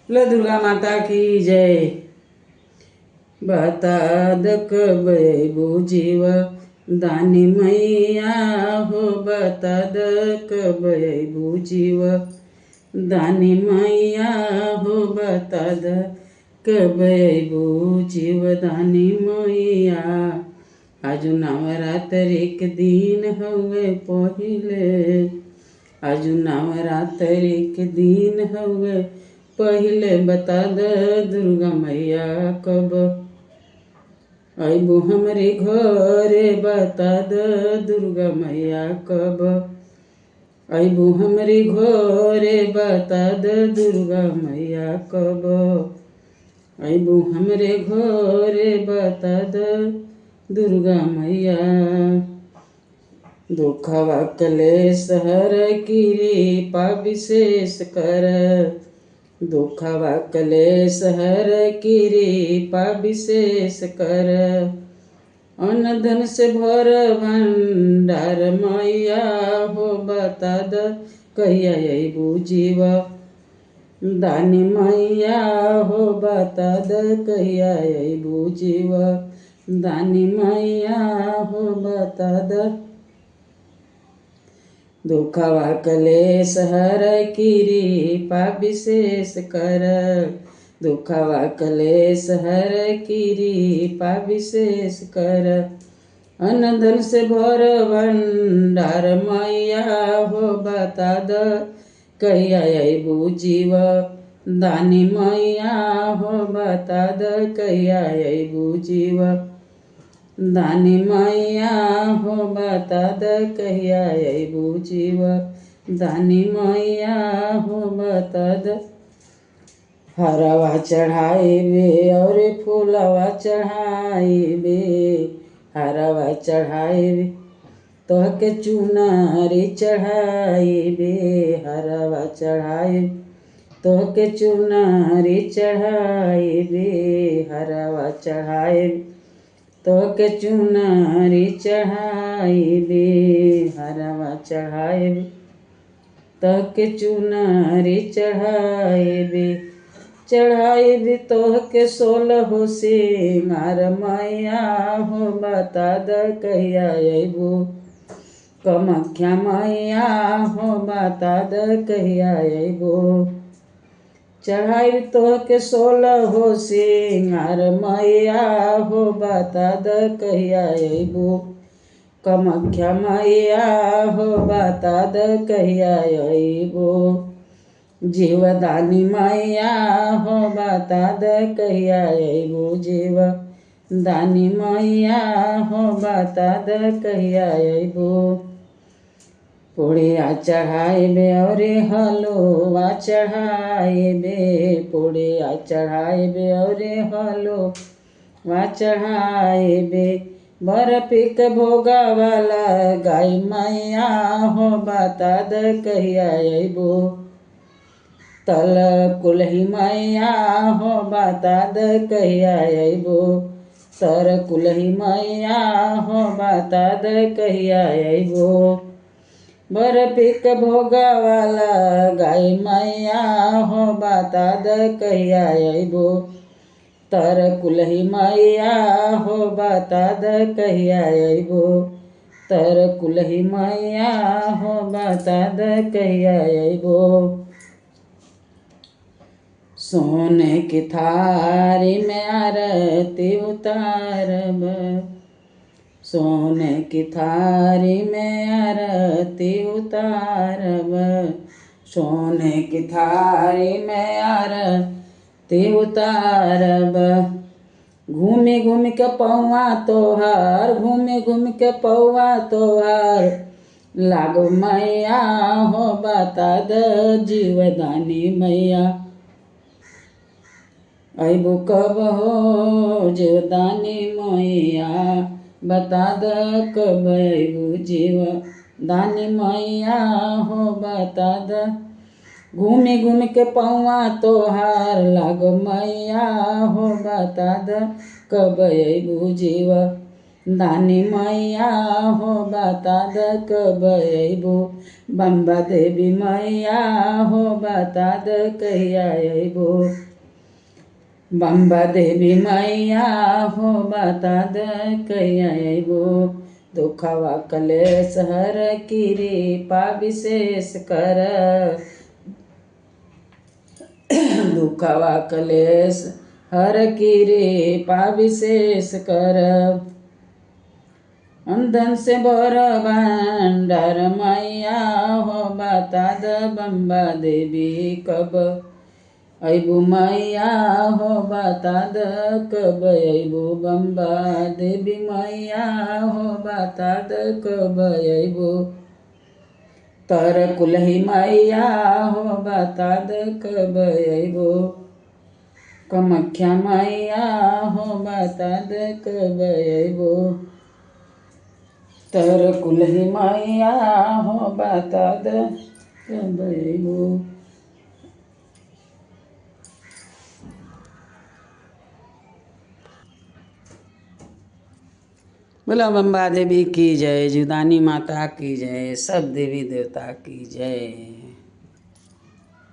बोलो दुर्गा माता की जय। बता द कब अबू जीव दानी मैया हो, बता द कब अबू जीव दानी मैया हो, बता द कब अबू जीव दानी मैया। आज नवरात्र के दिन हवे पहिले, आज नवरात्र के दिन हवे पहिले, बता द दुर्गा मैया कब अबू हमरे घरे, बता द दुर्गा मैया कब अबू हमरे घरे, बता द दुर्गा मैया कब अबू हमरे घरे, बता द दुर्गा मैया। दुखवा कलेश हर कृपा विशेष कर, दुखवा कलेश हर कृपा विशेष कर। अन्न धन से भर भंडार मैया हो, बता द कहिया अबू जीव दानी मैया हो, बता द कहिया अबू जीव दानी मैया हो, बता द दुखवा कलेश हर कृपा विशेष कर, दुखवा कलेश हर कृपा विशेष कर। अन्न धन से भर भंडार मैया हो, बता द कहिया अबू जीव दानी मैया हो, बता द कहिया अबू जीव दानी मैया हो, बता द कहिया अबू जीव दानी मैया हो, बता द। हरवा चढ़ाइबे और फूलवा चढ़ाइबे, हरवा चढ़ाइबे तोहके चुनरी चढ़ाइबे, हरवा चढ़ाइबे तोहके चुनरी चढ़ाइबे, हरवा चढ़ाइबे तोहके चुनरी चढ़ाइबे, हरवा चढ़ाइबे तोहके चुनरी चढ़ाइबे। चढ़ाइबे तोहके 16 सिंगार मैया हो, बता द कहिया अबू कामाख्या मैया हो, बता द कहिया अबू। चढ़ाई तोहके 16 सिंगार मैया हो, बता द कहिया अबू कामाख्या मैया हो, बता द कहिया अबू जीवदानी मैया हो, बता द कहिया अबू जीव दानी मैया हो, बता द कहिया अबू। पुड़िया चढ़ाइबे और हलवा चढ़ाइबे, पुड़िया चढ़ाइबे और हलवा चढ़ाइबे। बर्फी के भोगा वाला गाय मैया हो, बता द कहिया अबू तल कुल्ही मैया हो, बता द कहिया अबू तर कुल्ही मैया हो, बता द कहिया अबू। बर्फी के भोगा वाला गाय मैया हो, बता द कहिया अबू तर कुल्ही मैया हो, बता द कहिया अबू तर कुल्ही मैया हो, बता द कहिया अबू। सोने की थारी में आरती उतारब, सोने की थारी में आरती उतारब, सोने की थारी में आरती उतारब। घूमी घूमी के पौआ तोहार, घूमी घूमी के पौआ तोहार लागो मैया हो, बता द जीवदानी मैया अबू कब हो जीवदानी मैया, बता द कब अबू जीव दानी मैया हो, बता द। घूमी घूमी के पौआ तोहार लागो मैया हो, बता द कब अबू जीव दानी मैया हो बता द कब अइबो। बम्बा देवी मैया हो बता द कहिया अइबो। बम्बा देवी मैया हो बता द कहिया अइबो। दुखवा कलेश हर कृपा विशेष कर। दुखवा कलेश हर कृपा विशेष कर। अंधन से बर भंडार मैया हो बता द बम्बा देवी कब अइबो। मैया हो बता द कब अइबो। बम्बा देवी मैया हो बता द कब अइबो। तर कुलही मैया हो बता द कब अइबो। कामाख्या मैया हो बता द कब अइबो। तर कुलही मैया हो बता द कब अइबो। बोला बम्बा देवी की जय, जुदानी माता की जय, सब देवी देवता की जय।